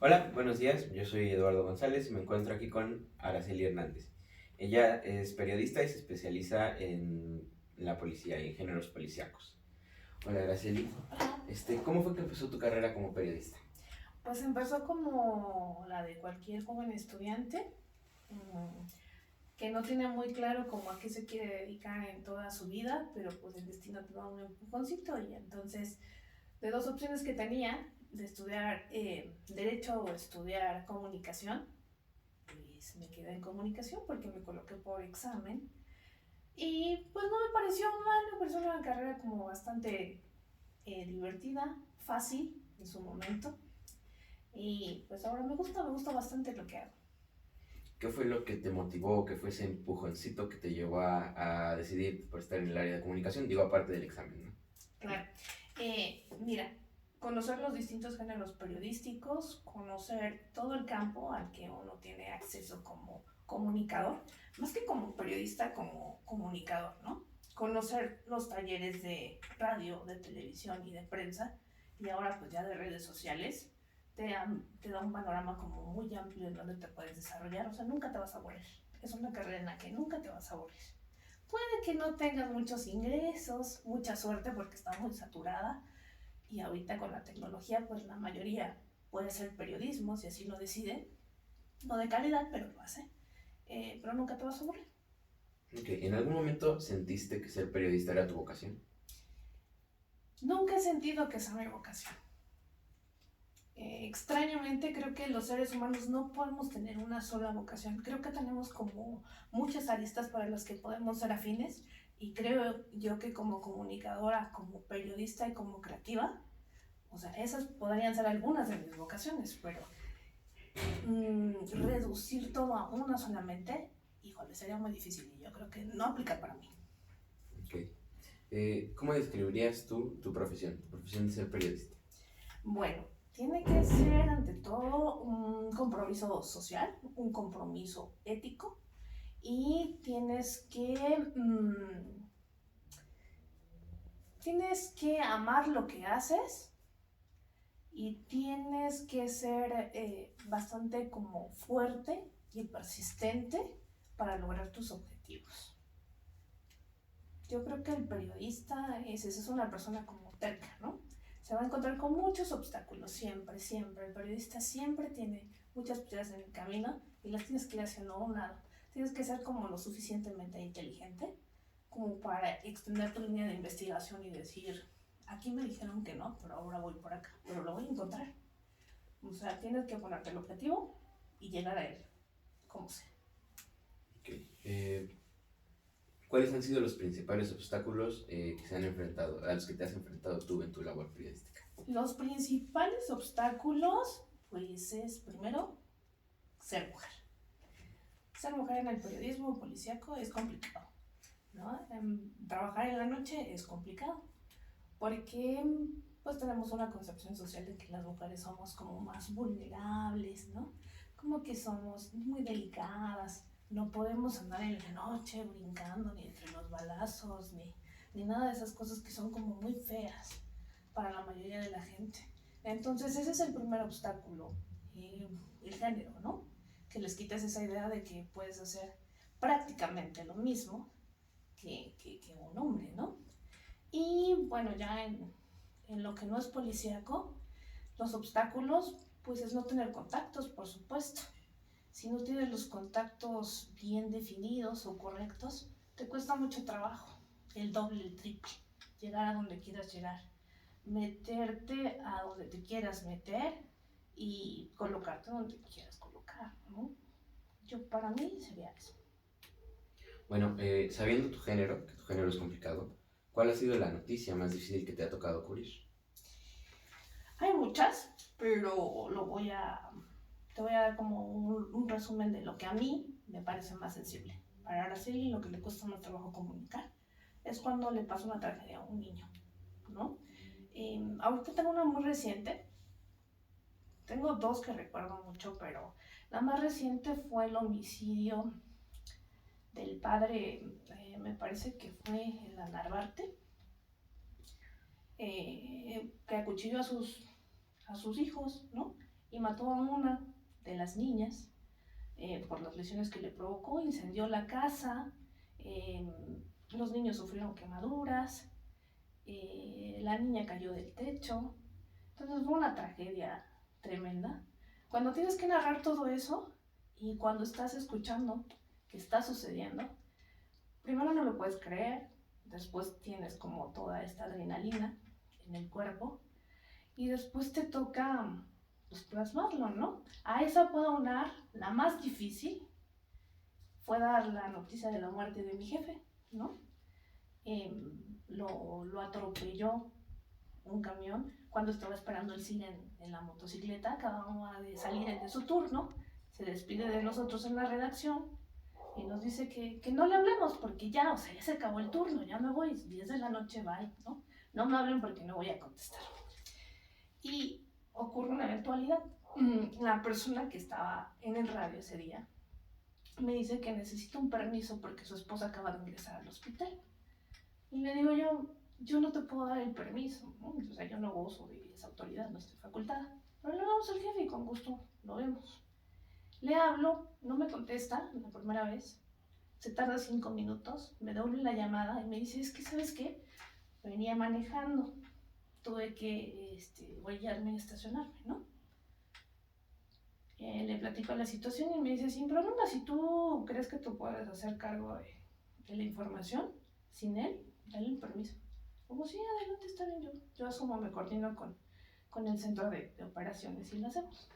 Hola, buenos días. Yo soy Eduardo González y me encuentro aquí con Araceli Hernández. Ella es periodista y se especializa en la policía y en géneros policíacos. Hola, Araceli. ¿Cómo fue que empezó tu carrera como periodista? Pues empezó como la de cualquier joven estudiante, que no tiene muy claro como a qué se quiere dedicar en toda su vida, pero pues el destino te da un empujoncito y entonces de dos opciones que tenía, de estudiar derecho o estudiar comunicación, pues me quedé en comunicación porque me coloqué por examen y pues no me pareció mal, me pareció una carrera como bastante divertida, fácil en su momento. Y pues ahora me gusta bastante lo que hago. ¿Qué fue lo que te motivó? ¿Qué fue ese empujoncito que te llevó a decidir por estar en el área de comunicación? Digo, aparte del examen, ¿no? Claro. Mira, conocer los distintos géneros periodísticos, conocer todo el campo al que uno tiene acceso como comunicador, más que como periodista, como comunicador, ¿no? Conocer los talleres de radio, de televisión y de prensa, y ahora pues ya de redes sociales, te da un panorama como muy amplio en donde te puedes desarrollar, o sea, nunca te vas a aburrir. Es una carrera en la que nunca te vas a aburrir. Puede que no tengas muchos ingresos, mucha suerte porque está muy saturada y ahorita con la tecnología pues la mayoría puede ser periodismo si así lo decide, no de calidad pero lo hace, pero nunca te vas a aburrir. Ok, ¿en algún momento sentiste que ser periodista era tu vocación? Nunca he sentido que sea mi vocación. Extrañamente creo que los seres humanos no podemos tener una sola vocación. Creo que tenemos como muchas aristas para las que podemos ser afines y creo yo que como comunicadora, como periodista y como creativa, o sea, esas podrían ser algunas de mis vocaciones, pero reducir todo a una solamente, híjole, sería muy difícil y yo creo que no aplica para mí. Ok. ¿Cómo describirías tú tu profesión de ser periodista? Bueno, tiene que ser ante todo un compromiso social, un compromiso ético y tienes que amar lo que haces y tienes que ser bastante como fuerte y persistente para lograr tus objetivos. Yo creo que el periodista es una persona como terca, ¿no? Se va a encontrar con muchos obstáculos, siempre, siempre. El periodista siempre tiene muchas piedras en el camino y las tienes que ir haciendo a un lado. Tienes que ser como lo suficientemente inteligente como para extender tu línea de investigación y decir, aquí me dijeron que no, pero ahora voy por acá, pero lo voy a encontrar. O sea, tienes que ponerte el objetivo y llegar a él, como sea. Ok. ¿Cuáles han sido los principales obstáculos que se han enfrentado, a los que te has enfrentado tú en tu labor periodística? Los principales obstáculos, pues es primero ser mujer. Ser mujer en el periodismo policíaco es complicado, ¿no? Trabajar en la noche es complicado porque pues tenemos una concepción social de que las mujeres somos como más vulnerables, ¿no? Como que somos muy delicadas, no podemos andar en la noche brincando ni entre los balazos, ni nada de esas cosas que son como muy feas para la mayoría de la gente. Entonces ese es el primer obstáculo, el género, ¿no? Que les quites esa idea de que puedes hacer prácticamente lo mismo que un hombre, ¿no? Y bueno, ya en lo que no es policíaco, los obstáculos, pues es no tener contactos, por supuesto. Si no tienes los contactos bien definidos o correctos, te cuesta mucho trabajo, el doble, el triple, llegar a donde quieras llegar, meterte a donde te quieras meter y colocarte donde te quieras colocar, ¿no? Yo, para mí sería eso. Bueno, sabiendo tu género, que tu género es complicado, ¿cuál ha sido la noticia más difícil que te ha tocado cubrir? Hay muchas, pero te voy a dar como un resumen de lo que a mí me parece más sensible. Para Araceli lo que le cuesta más trabajo comunicar es cuando le pasa una tragedia a un niño, ¿no? Ahorita tengo una muy reciente, tengo dos que recuerdo mucho, pero la más reciente fue el homicidio del padre, me parece que fue en la Narvarte, que acuchilló a sus hijos, ¿no? y mató a una de las niñas por las lesiones que le provocó, incendió la casa, los niños sufrieron quemaduras, la niña cayó del techo, entonces fue una tragedia tremenda. Cuando tienes que narrar todo eso y cuando estás escuchando que está sucediendo, primero no lo puedes creer, después tienes como toda esta adrenalina en el cuerpo y después te toca pues plasmarlo, ¿no? A esa puedo aunar la más difícil, fue dar la noticia de la muerte de mi jefe, ¿no? Lo atropelló un camión cuando estaba esperando el cine en la motocicleta, acababa de salir de su turno, se despide de nosotros en la redacción y nos dice que no le hablemos porque ya, o sea, ya se acabó el turno, ya me voy, 10 de la noche, bye, ¿no? No me hablen porque no voy a contestar. Y ocurre una eventualidad. La persona que estaba en el radio ese día me dice que necesita un permiso porque su esposa acaba de ingresar al hospital. Y le digo yo no te puedo dar el permiso, ¿no? O sea, yo no gozo de esa autoridad, no estoy facultada. Pero le hablamos al jefe y con gusto lo vemos. Le hablo, no me contesta la primera vez, se tarda 5 minutos, me devuelve la llamada y me dice, es que, ¿sabes qué? Venía manejando, tuve que guiarme y estacionarme, ¿no? Le platico la situación y me dice, sin problema, si tú crees que tú puedes hacer cargo de la información sin él, dale el permiso. Como sí, adelante, está bien, yo asumo, me coordino con el centro de operaciones y lo hacemos.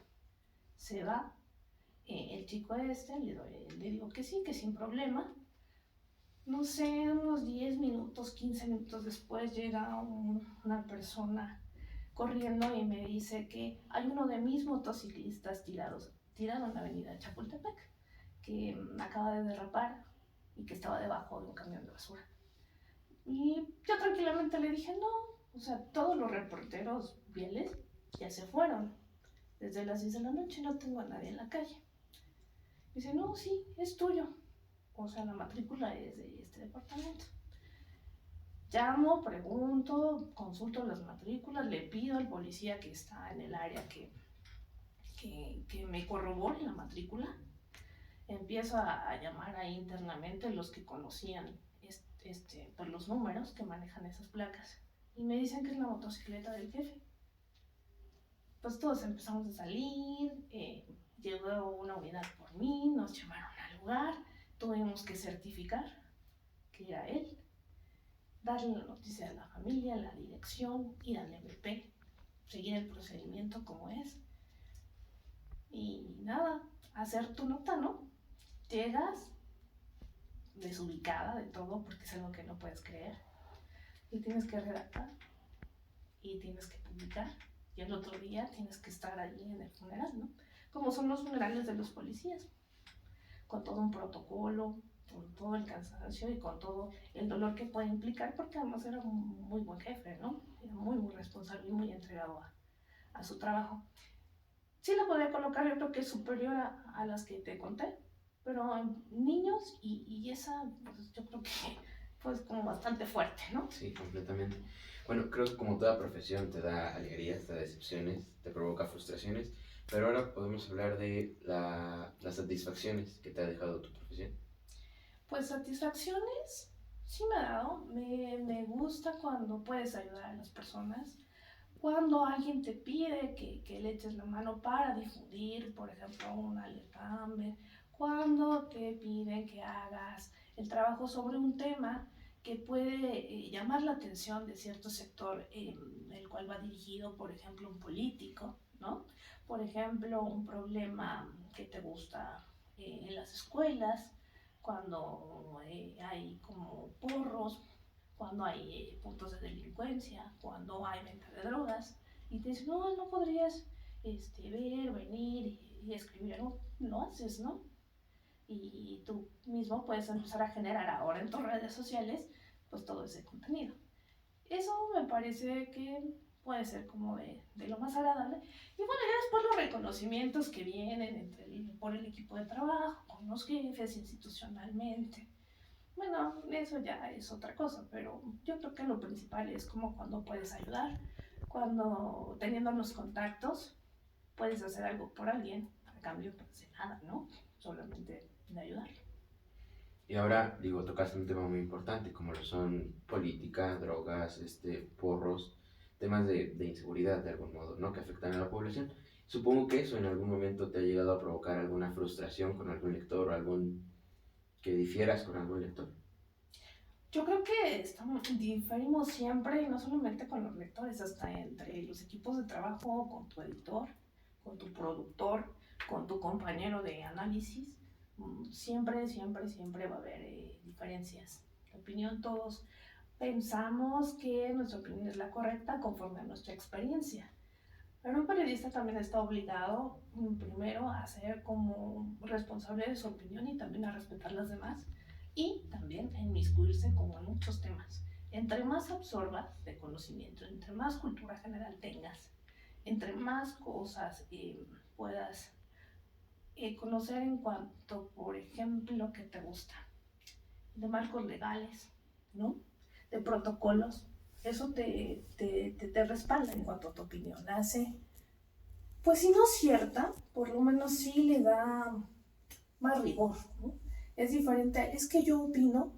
Se va el chico le digo que sí, que sin problema. No sé, unos 10 minutos, 15 minutos después llega una persona corriendo y me dice que hay uno de mis motociclistas tirado en la avenida Chapultepec, que acaba de derrapar y que estaba debajo de un camión de basura. Y yo tranquilamente le dije, no, o sea, todos los reporteros fieles ya se fueron. Desde las 10 de la noche no tengo a nadie en la calle. Dice, no, sí, es tuyo. O sea, la matrícula es de este departamento. Llamo, pregunto, consulto las matrículas, le pido al policía que está en el área que me corrobore la matrícula. Empiezo a llamar ahí internamente los que conocían pues los números que manejan esas placas. Y me dicen que es la motocicleta del jefe. Pues todos empezamos a salir, llegó una unidad por mí, nos llamaron al lugar, tuvimos que certificar que era él, darle la noticia a la familia, la dirección, ir al MP, seguir el procedimiento como es. Y nada, hacer tu nota, ¿no? Llegas desubicada de todo porque es algo que no puedes creer y tienes que redactar y tienes que publicar y el otro día tienes que estar allí en el funeral, ¿no? Como son los funerales de los policías, con todo un protocolo, con todo el cansancio y con todo el dolor que puede implicar, porque además era un muy buen jefe, ¿no? Era muy, muy responsable y muy entregado a su trabajo. Sí la podría colocar, yo creo que es superior a las que te conté, pero en niños y esa, pues yo creo que fue como bastante fuerte, ¿no? Sí, completamente. Bueno, creo que como toda profesión te da alegrías, te da decepciones, te provoca frustraciones, pero ahora podemos hablar de las satisfacciones que te ha dejado tu profesión. Pues satisfacciones sí me ha dado, me gusta cuando puedes ayudar a las personas, cuando alguien te pide que le eches la mano para difundir, por ejemplo, una alerta Amber, cuando te piden que hagas el trabajo sobre un tema que puede llamar la atención de cierto sector, el cual va dirigido, por ejemplo, un político, ¿no? Por ejemplo, un problema que te gusta en las escuelas, cuando hay como porros, cuando hay puntos de delincuencia, cuando hay venta de drogas, y te dicen, no podrías ver, venir y escribir algo, lo haces, ¿no? Y tú mismo puedes empezar a generar ahora en tus redes sociales, pues todo ese contenido. Eso me parece que puede ser como de lo más agradable. Y bueno, ya después los reconocimientos que vienen por el equipo de trabajo, con los jefes, institucionalmente. Bueno, eso ya es otra cosa, pero yo creo que lo principal es como cuando puedes ayudar, cuando teniendo los contactos puedes hacer algo por alguien, a cambio no hace nada, ¿no? Solamente de ayudarlo. Y ahora, digo, tocaste un tema muy importante, como lo son política, drogas, porros, temas de inseguridad de algún modo, ¿no? Que afectan a la población. Supongo que eso en algún momento te ha llegado a provocar alguna frustración con algún lector o que difieras con algún lector. Yo creo que diferimos siempre, y no solamente con los lectores, hasta entre los equipos de trabajo, con tu editor, con tu productor, con tu compañero de análisis. Siempre, siempre, siempre va a haber diferencias de opinión. Todos pensamos que nuestra opinión es la correcta conforme a nuestra experiencia. Pero un periodista también está obligado, primero, a ser como responsable de su opinión y también a respetar las demás. Y también a inmiscuirse como en muchos temas. Entre más absorbas de conocimiento, entre más cultura general tengas, entre más cosas puedas conocer en cuanto, por ejemplo, que te gusta, de marcos legales, ¿no? De protocolos, eso te respalda en cuanto a tu opinión. Hace, pues si no cierta, por lo menos sí le da más rigor, ¿no? Es diferente, es que yo opino,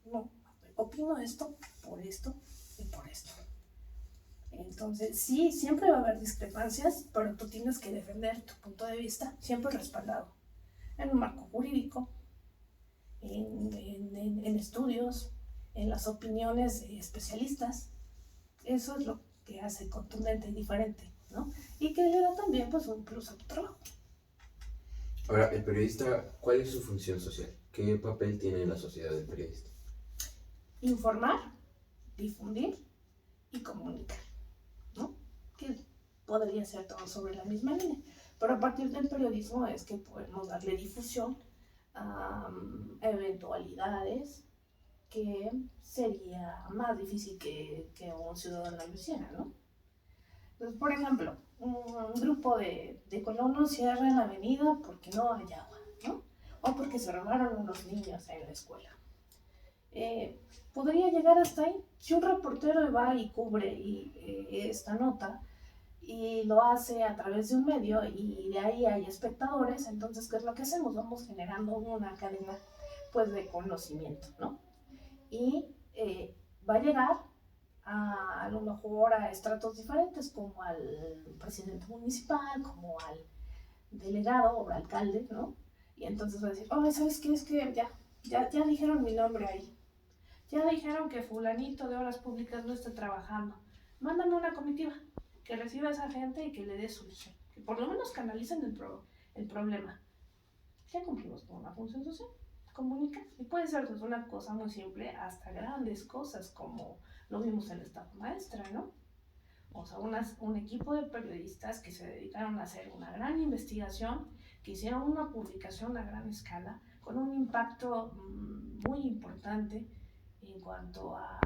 no, opino esto y por esto. Entonces, sí, siempre va a haber discrepancias, pero tú tienes que defender tu punto de vista, siempre respaldado en un marco jurídico, en estudios, en las opiniones de especialistas. Eso es lo que hace contundente y diferente, ¿no? Y que le da también pues un plus a tu trabajo. Ahora, el periodista, ¿cuál es su función social? ¿Qué papel tiene en la sociedad el periodista? Informar, difundir y comunicar, ¿no? Que podría ser todo sobre la misma línea. Pero a partir del periodismo es que podemos darle difusión a eventualidades que sería más difícil que un ciudadano lo hiciera, ¿no? Entonces, por ejemplo, un grupo de colonos cierra la avenida porque no hay agua, ¿no? O porque se robaron unos niños en la escuela. Podría llegar hasta ahí. Si un reportero va y cubre esta nota y lo hace a través de un medio y de ahí hay espectadores, entonces, ¿qué es lo que hacemos? Vamos generando una cadena pues de conocimiento, ¿no? Y va a llegar a lo mejor a estratos diferentes, como al presidente municipal, como al delegado o alcalde, ¿no? Y entonces va a decir, oh, ¿sabes qué? Es que ya dijeron mi nombre ahí. Ya dijeron que fulanito de obras públicas no está trabajando. Mándame una comitiva que reciba a esa gente y que le dé solución. Que por lo menos canalicen el problema. Ya cumplimos con una función social. Comunica. Y puede ser desde una cosa muy simple hasta grandes cosas como lo vimos en la estafa maestra, ¿no? O sea, un equipo de periodistas que se dedicaron a hacer una gran investigación, que hicieron una publicación a gran escala, con un impacto muy importante en cuanto a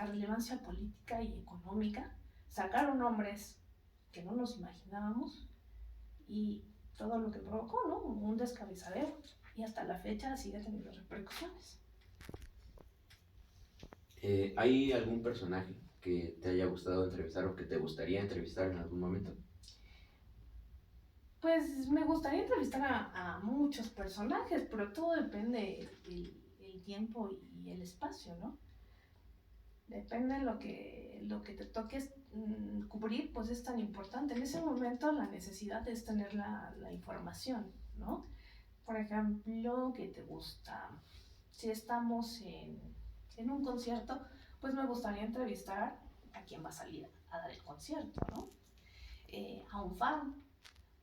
relevancia política y económica. Sacaron nombres que no nos imaginábamos y todo lo que provocó, ¿no? Un descabezadero. Y hasta la fecha sigue teniendo repercusiones. ¿Hay algún personaje que te haya gustado entrevistar o que te gustaría entrevistar en algún momento? Pues me gustaría entrevistar a muchos personajes, pero todo depende el tiempo y el espacio, ¿no? Depende de lo que te toques cubrir, pues es tan importante. En ese momento la necesidad es tener la información, ¿no? Por ejemplo, ¿qué te gusta? Si estamos en un concierto, pues me gustaría entrevistar a quien va a salir a dar el concierto, ¿no? A un fan.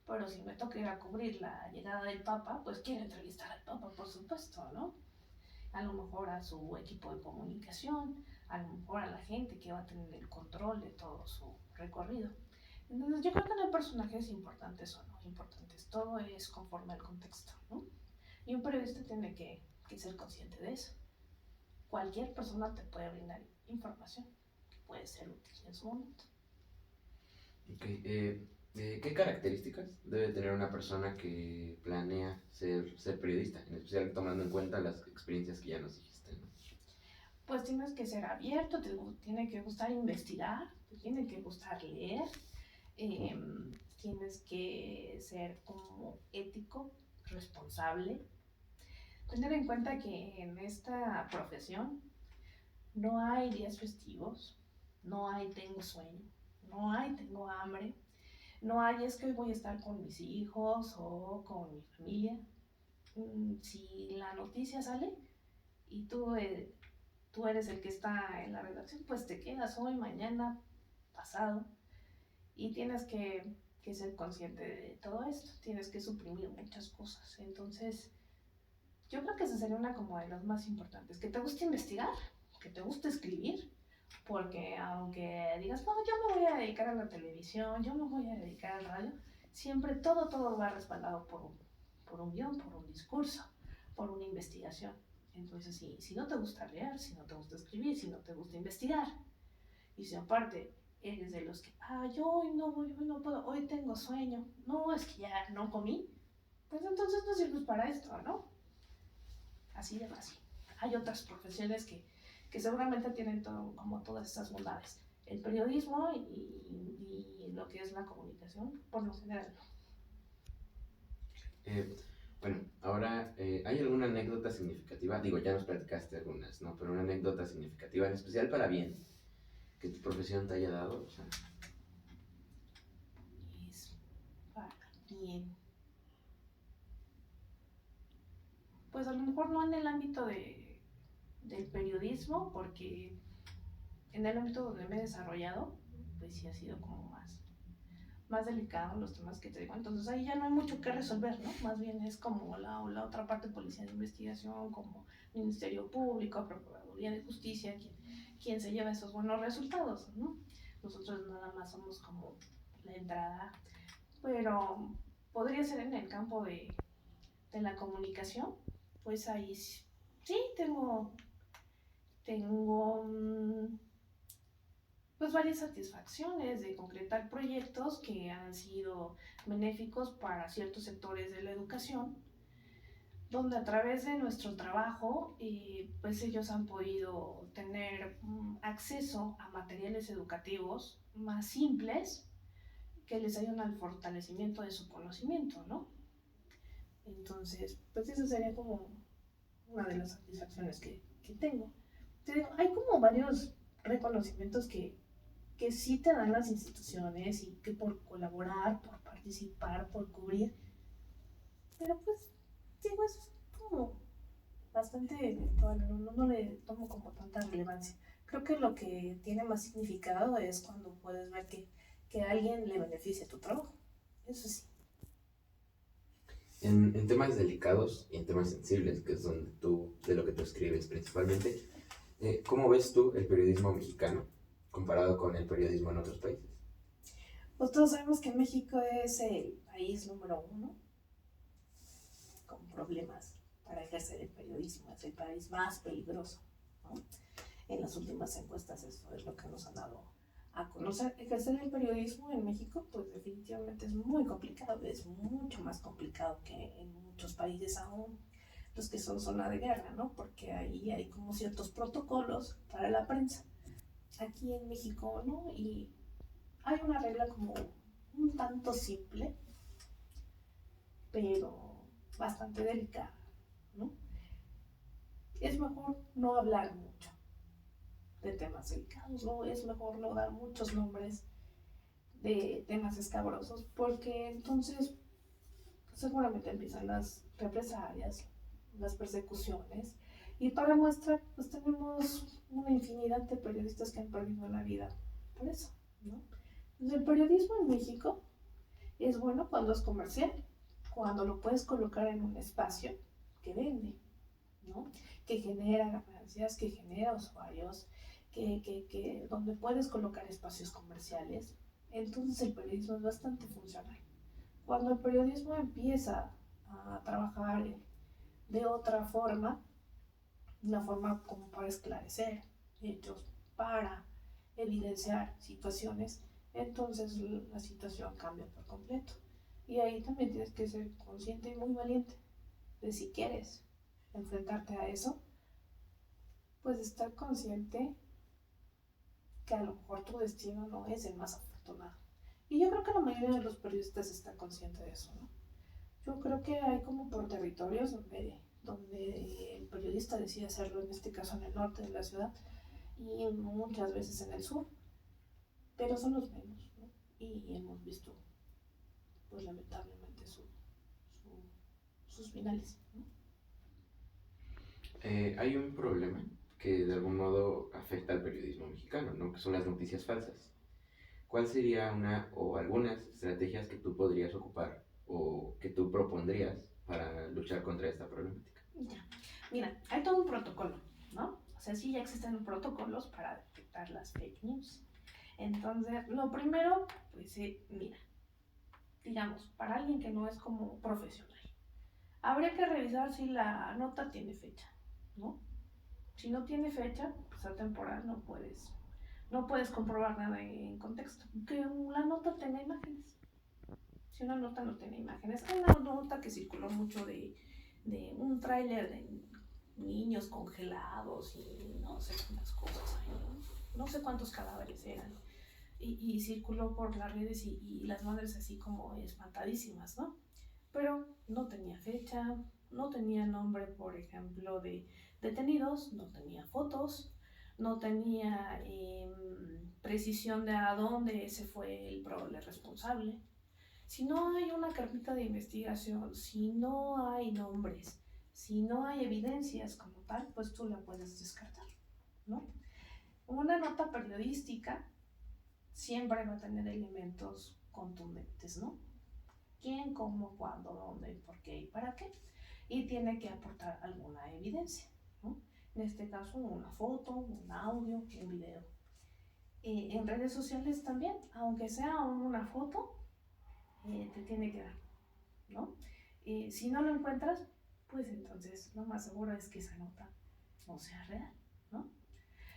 Pero si me toca ir a cubrir la llegada del Papa, pues quiero entrevistar al Papa, por supuesto, ¿no? A lo mejor a su equipo de comunicación, a lo mejor a la gente que va a tener el control de todo su recorrido. Entonces yo creo que no hay personajes importantes o no importantes, todo es conforme al contexto, ¿no? Y un periodista tiene que ser consciente de eso. Cualquier persona te puede brindar información que puede ser útil en su momento. Okay. ¿Qué características debe tener una persona que planea ser periodista, en especial tomando en cuenta las experiencias que ya nos dijiste, ¿no? Pues tienes que ser abierto, te tiene que gustar investigar, te tiene que gustar leer, tienes que ser como ético, responsable. Tener en cuenta que en esta profesión no hay días festivos, no hay tengo sueño, no hay tengo hambre, no hay es que hoy voy a estar con mis hijos o con mi familia. Si la noticia sale y tú eres el que está en la redacción, pues te quedas hoy, mañana, pasado, y tienes que ser consciente de todo esto, tienes que suprimir muchas cosas. Entonces, yo creo que esa sería una como de las más importantes, que te guste investigar, que te guste escribir, porque aunque digas, no, yo me voy a dedicar a la televisión, yo me voy a dedicar al radio, siempre todo va respaldado por un guión, por un discurso, por una investigación. Entonces, si no te gusta leer, si no te gusta escribir, si no te gusta investigar, y si aparte eres de los que, yo hoy no puedo, hoy tengo sueño, no, es que ya no comí, pues entonces no sirves para esto, ¿no? Así de fácil. Hay otras profesiones que seguramente tienen como todas esas bondades. El periodismo y lo que es la comunicación, por lo general, no. Bueno, ahora, ¿hay alguna anécdota significativa? Digo, ya nos platicaste algunas, ¿no? Pero una anécdota significativa, en especial para bien, que tu profesión te haya dado. O sea, Es para bien. Pues a lo mejor no en el ámbito del periodismo, porque en el ámbito donde me he desarrollado, pues sí ha sido como más delicado los temas que te digo. Entonces ahí ya no hay mucho que resolver, ¿no? Más bien es como la otra parte, policía de investigación, como Ministerio Público, Procuraduría de Justicia, quien se lleva esos buenos resultados, ¿no? Nosotros nada más somos como la entrada, pero podría ser en el campo de la comunicación, pues ahí sí tengo pues varias satisfacciones de concretar proyectos que han sido benéficos para ciertos sectores de la educación, donde a través de nuestro trabajo pues ellos han podido tener acceso a materiales educativos más simples que les ayudan al fortalecimiento de su conocimiento, ¿no? Entonces, pues eso sería como una de las satisfacciones que tengo. Te digo, hay como varios reconocimientos que sí te dan las instituciones y que por colaborar, por participar, por cubrir, pero pues digo, eso es como bastante eventual, no le tomo como tanta relevancia. Creo que lo que tiene más significado es cuando puedes ver que a alguien le beneficia tu trabajo, eso sí. en temas delicados y en temas sensibles, que es de lo que tú escribes principalmente, ¿cómo ves tú el periodismo mexicano comparado con el periodismo en otros países? Pues todos sabemos que México es el país número 1 con problemas para ejercer el periodismo, es el país más peligroso, ¿no? En las últimas encuestas eso es lo que nos han dado a conocer. Ejercer el periodismo en México pues definitivamente es muy complicado, es mucho más complicado que en muchos países aún los que son zona de guerra, ¿no? Porque ahí hay como ciertos protocolos para la prensa. Aquí en México, ¿no? Y hay una regla como un tanto simple, pero bastante delicada, ¿no? Es mejor no hablar mucho de temas delicados, ¿no? Es mejor no dar muchos nombres de temas escabrosos, porque entonces seguramente empiezan las represalias, las persecuciones, y para muestra, pues tenemos una infinidad de periodistas que han perdido la vida por eso, ¿no? Entonces, el periodismo en México es bueno cuando es comercial, cuando lo puedes colocar en un espacio que vende, ¿no? Que genera ganancias, que genera usuarios, donde puedes colocar espacios comerciales. Entonces el periodismo es bastante funcional. Cuando el periodismo empieza a trabajar de otra forma, una forma como para esclarecer hechos, para evidenciar situaciones, entonces la situación cambia por completo. Y ahí también tienes que ser consciente y muy valiente de si quieres enfrentarte a eso, pues estar consciente que a lo mejor tu destino no es el más afortunado Y yo creo que la mayoría de los periodistas está consciente de eso, ¿no? Yo creo que hay como por territorios donde el periodista decide hacerlo, en este caso en el norte de la ciudad y muchas veces en el sur, pero son los menos, ¿no? Y hemos visto, pues lamentablemente, sus finales, ¿no? Hay un problema que de algún modo afecta al periodismo mexicano, ¿no? Que son las noticias falsas. ¿Cuál sería una o algunas estrategias que tú podrías ocupar o que tú propondrías para luchar contra esta problemática? Ya. Mira, hay todo un protocolo, ¿no? O sea, sí ya existen protocolos para detectar las fake news. Entonces, lo primero, pues mira, digamos, para alguien que no es como profesional, habría que revisar si la nota tiene fecha, ¿no? Si no tiene fecha, pues atemporal, no puedes comprobar nada en contexto. Que la nota tenga imágenes. Si una nota no tiene imágenes, hay una nota que circuló mucho de un tráiler de niños congelados y no sé cuántas cosas hay, no sé cuántos cadáveres eran. Y circuló por las redes y las madres así como espantadísimas, ¿no? Pero no tenía fecha, no tenía nombre, por ejemplo, de detenidos, no tenía fotos, no tenía precisión de a dónde ese fue el probable responsable. Si no hay una carpeta de investigación, si no hay nombres, si no hay evidencias como tal, pues tú la puedes descartar, ¿no? Una nota periodística siempre va a tener elementos contundentes, ¿no? ¿Quién, cómo, cuándo, dónde, por qué y para qué? Y tiene que aportar alguna evidencia, ¿no? En este caso, una foto, un audio, un video. En redes sociales también, aunque sea una foto, te tiene que dar, ¿no? Si no lo encuentras, pues entonces lo más seguro es que esa nota no sea real, ¿no?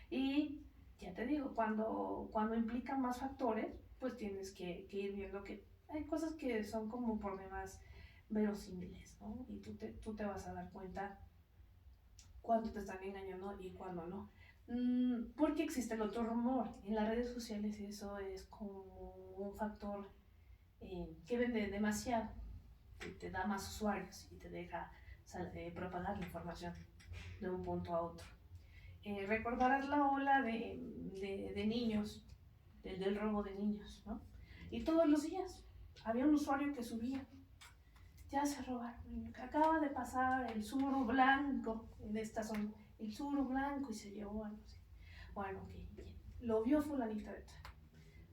Y ya te digo, cuando implica más factores, pues tienes que ir viendo que hay cosas que son como por demás verosímiles, ¿no? Y tú te vas a dar cuenta cuándo te están engañando y cuándo no. Porque existe el otro rumor. En las redes sociales eso es como un factor que vende demasiado, que te da más usuarios y te deja propagar la información de un punto a otro. Recordarás la ola de niños, del robo de niños, ¿no? Y todos los días había un usuario que subía, ya se robaron un niño, que acaba de pasar el Suru blanco en esta zona, el Suru blanco y se llevó a no sé. Bueno, ok, bien. Lo vio fulanita de tal.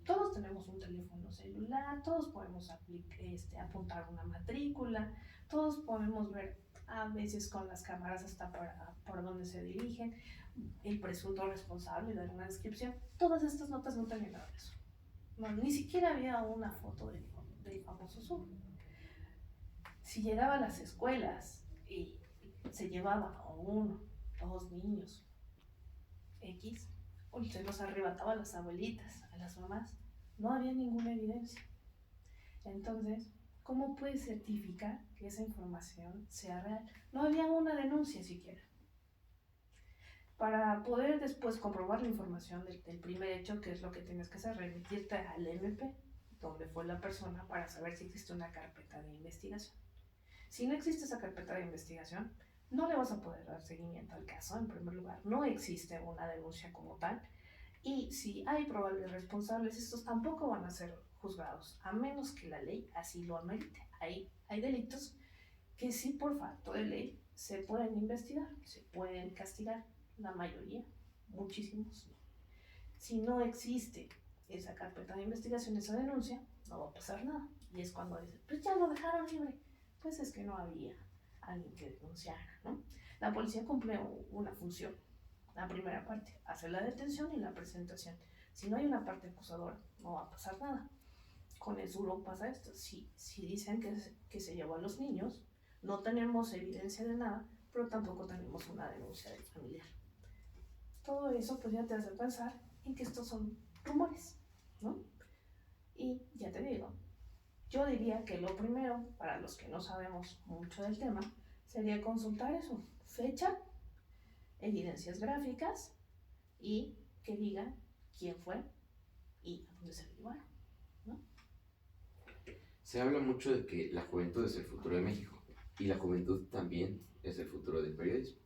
Todos tenemos un teléfono celular, todos podemos apuntar una matrícula, todos podemos ver a veces con las cámaras hasta por dónde se dirigen, el presunto responsable, dar una descripción. Todas estas notas no tenían nada de eso. No, ni siquiera había una foto del famoso Sur. Si llegaba a las escuelas y se llevaba a uno, dos niños X, o se los arrebataba a las abuelitas, a las mamás, no había ninguna evidencia. Entonces, ¿cómo puedes certificar que esa información sea real? No había una denuncia siquiera. Para poder después comprobar la información del primer hecho, que es lo que tienes que hacer, remitirte al MP, donde fue la persona, para saber si existe una carpeta de investigación. Si no existe esa carpeta de investigación, no le vas a poder dar seguimiento al caso. En primer lugar, no existe una denuncia como tal. Y si hay probables responsables, estos tampoco van a ser juzgados, a menos que la ley así lo amerite. Hay delitos que sí por facto de ley se pueden investigar, se pueden castigar, la mayoría, muchísimos no. Si no existe esa carpeta de investigación, esa denuncia, no va a pasar nada. Y es cuando dicen, pues ya lo dejaron libre. Pues es que no había alguien que denunciara, ¿no? La policía cumple una función. La primera parte, hacer la detención y la presentación. Si no hay una parte acusadora, no va a pasar nada. Con el Suro pasa esto. Si dicen que se llevó a los niños, no tenemos evidencia de nada, pero tampoco tenemos una denuncia del familiar. Todo eso pues ya te hace pensar en que estos son rumores, ¿no? Y ya te digo, yo diría que lo primero, para los que no sabemos mucho del tema, sería consultar eso, fecha, evidencias gráficas y que diga quién fue y a dónde se lo llevaron, ¿no? Se habla mucho de que la juventud es el futuro de México y la juventud también es el futuro del periodismo.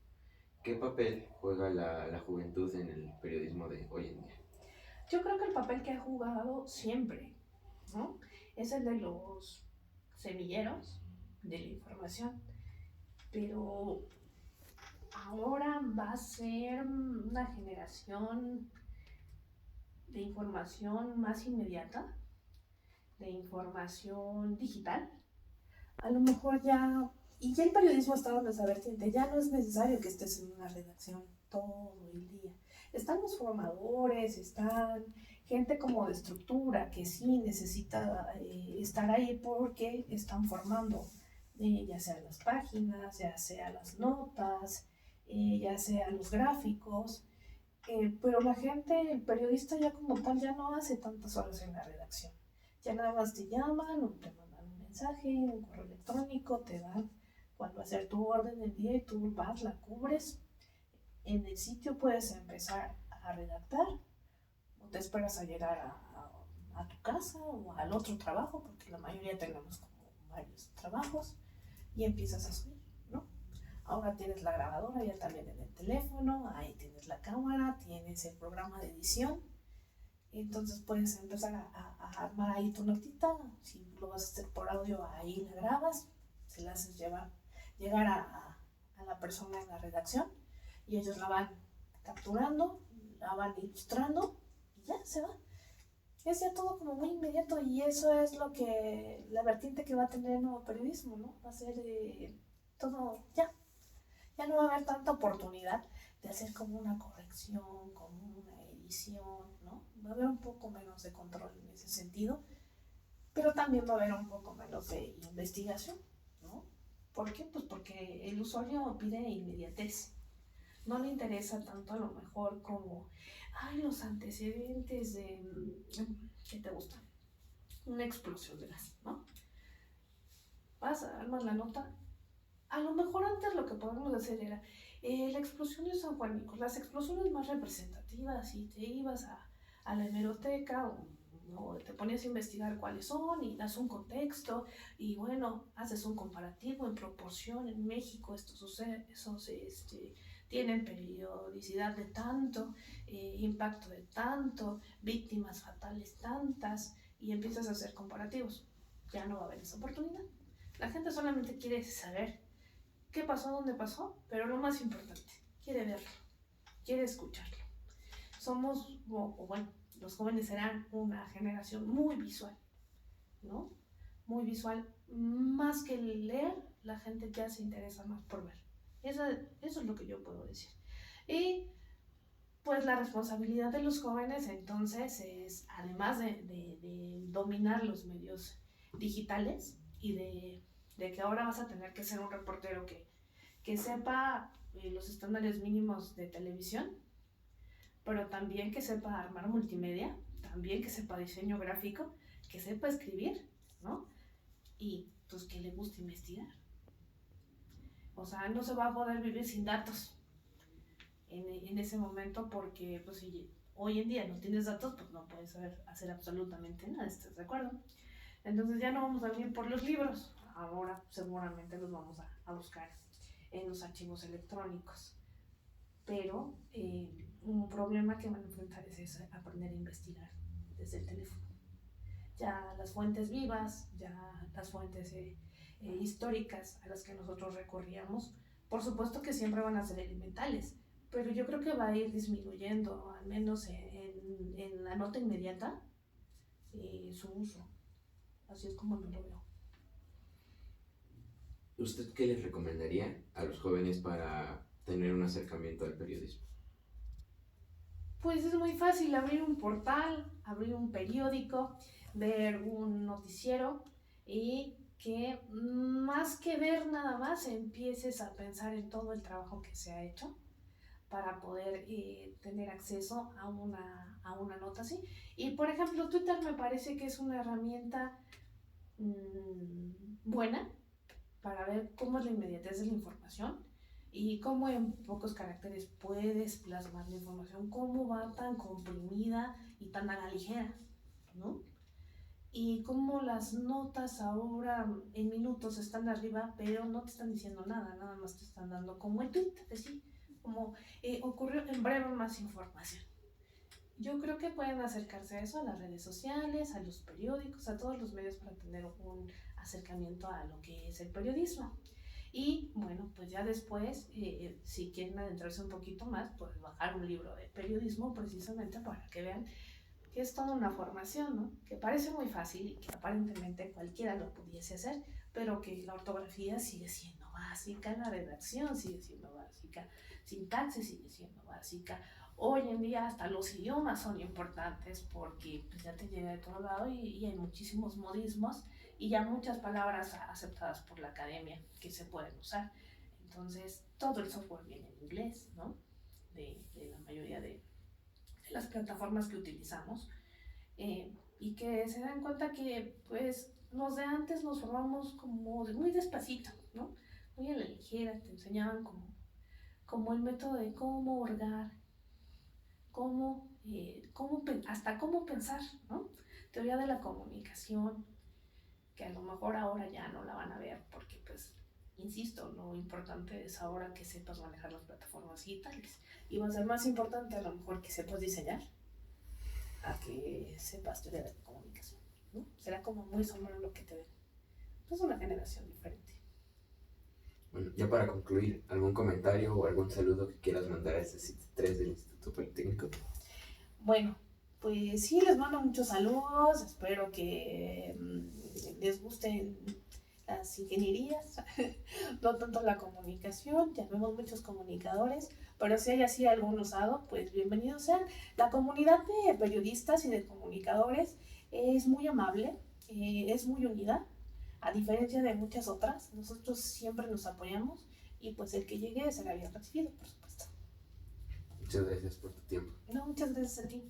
¿Qué papel juega la juventud en el periodismo de hoy en día? Yo creo que el papel que ha jugado siempre, ¿no? Es el de los semilleros de la información, pero ahora va a ser una generación de información más inmediata, de información digital. A lo mejor ya, y ya el periodismo está donde saber, ya no es necesario que estés en una redacción todo el día. Están los formadores, están gente como de estructura que sí necesita estar ahí porque están formando, ya sea las páginas, ya sea las notas, ya sea los gráficos, pero la gente, el periodista ya como tal, ya no hace tantas horas en la redacción. Ya nada más te llaman o te mandan un mensaje, un correo electrónico, te dan cuando hacer tu orden del día y tú vas, la cubres. En el sitio puedes empezar a redactar o te esperas a llegar a tu casa o al otro trabajo, porque la mayoría tenemos como varios trabajos, y empiezas a subir, ¿no? Ahora tienes la grabadora ya también en el teléfono, ahí tienes la cámara, tienes el programa de edición, entonces puedes empezar a armar ahí tu notita. Si lo vas a hacer por audio, ahí la grabas, se la haces llegar a la persona en la redacción y ellos la van capturando, la van ilustrando y ya se va. Es ya todo como muy inmediato, y eso es lo que, la vertiente que va a tener el nuevo periodismo, ¿no? Va a ser todo ya no va a haber tanta oportunidad de hacer como una corrección, como una edición, ¿no? Va a haber un poco menos de control en ese sentido, pero también va a haber un poco menos de investigación, ¿no? ¿Por qué? Pues porque el usuario pide inmediatez. No le interesa tanto a lo mejor como, los antecedentes de, ¿qué te gusta? Una explosión de gas, ¿no? Vas, armas la nota. A lo mejor antes lo que podemos hacer era la explosión de San Juanico, las explosiones más representativas, y te ibas a la hemeroteca o te ponías a investigar cuáles son y das un contexto y bueno, haces un comparativo en proporción. En México estos sucesos tienen periodicidad de tanto, impacto de tanto, víctimas fatales tantas, y empiezas a hacer comparativos. Ya no va a haber esa oportunidad. La gente solamente quiere saber qué pasó, dónde pasó, pero lo más importante, quiere verlo, quiere escucharlo. Somos, bueno, los jóvenes serán una generación muy visual, ¿no? Muy visual. Más que leer, la gente ya se interesa más por ver. Eso es lo que yo puedo decir. Y pues la responsabilidad de los jóvenes entonces es, además de dominar los medios digitales y de que ahora vas a tener que ser un reportero que sepa los estándares mínimos de televisión, pero también que sepa armar multimedia, también que sepa diseño gráfico, que sepa escribir, ¿no? Y pues que le guste investigar. O sea, no se va a poder vivir sin datos en ese momento, porque pues si hoy en día no tienes datos, pues no puedes hacer absolutamente nada, ¿estás de acuerdo? Entonces ya no vamos a vivir por los libros, ahora seguramente los vamos a buscar en los archivos electrónicos. Pero un problema que van a enfrentar es aprender a investigar desde el teléfono. Ya las fuentes vivas, ya las fuentes históricas a las que nosotros recorríamos, por supuesto que siempre van a ser elementales, pero yo creo que va a ir disminuyendo, al menos en la nota inmediata, su uso. Así es como yo lo veo. ¿Usted qué les recomendaría a los jóvenes para tener un acercamiento al periodismo? Pues es muy fácil abrir un portal, abrir un periódico, ver un noticiero, y que más que ver nada más empieces a pensar en todo el trabajo que se ha hecho para poder tener acceso a una nota así. Y por ejemplo, Twitter me parece que es una herramienta buena para ver cómo es la inmediatez de la información y cómo en pocos caracteres puedes plasmar la información, cómo va tan comprimida y tan a la ligera, ¿no? y cómo las notas ahora en minutos están arriba, pero no te están diciendo nada, nada más te están dando como el tweet, así, como ocurrió en breve más información. Yo creo que pueden acercarse a eso, a las redes sociales, a los periódicos, a todos los medios para tener un acercamiento a lo que es el periodismo. Y bueno, pues ya después, si quieren adentrarse un poquito más, pues bajar un libro de periodismo precisamente para que vean que es toda una formación, ¿no? Que parece muy fácil y que aparentemente cualquiera lo pudiese hacer, pero que la ortografía sigue siendo básica, la redacción sigue siendo básica, sintaxis sigue siendo básica. Hoy en día hasta los idiomas son importantes porque pues, ya te llega de todo lado y hay muchísimos modismos y ya muchas palabras aceptadas por la academia que se pueden usar. Entonces, todo el software viene en inglés, ¿no? De la mayoría de las plataformas que utilizamos, y que se dan cuenta que pues los de antes nos formamos como muy despacito, ¿no? Muy a la ligera, te enseñaban como el método de cómo orgar, hasta cómo pensar, ¿no? Teoría de la comunicación, que a lo mejor ahora ya no la van a ver porque pues insisto, lo importante es ahora que sepas manejar las plataformas digitales y va a ser más importante a lo mejor que sepas diseñar a que sepas teoría de la comunicación, ¿no? Será como muy somero lo que te ven. Es una generación diferente. Bueno, ya para concluir, ¿algún comentario o algún saludo que quieras mandar a este sitio 3 del Instituto Politécnico? Bueno, pues sí, les mando muchos saludos, espero que les gusten las ingenierías, no tanto la comunicación, ya vemos muchos comunicadores, pero si hay así algún usado, pues bienvenidos sean. La comunidad de periodistas y de comunicadores es muy amable, es muy unida, a diferencia de muchas otras, nosotros siempre nos apoyamos y pues el que llegue será bien recibido, por supuesto. Muchas gracias por tu tiempo. No, muchas gracias a ti.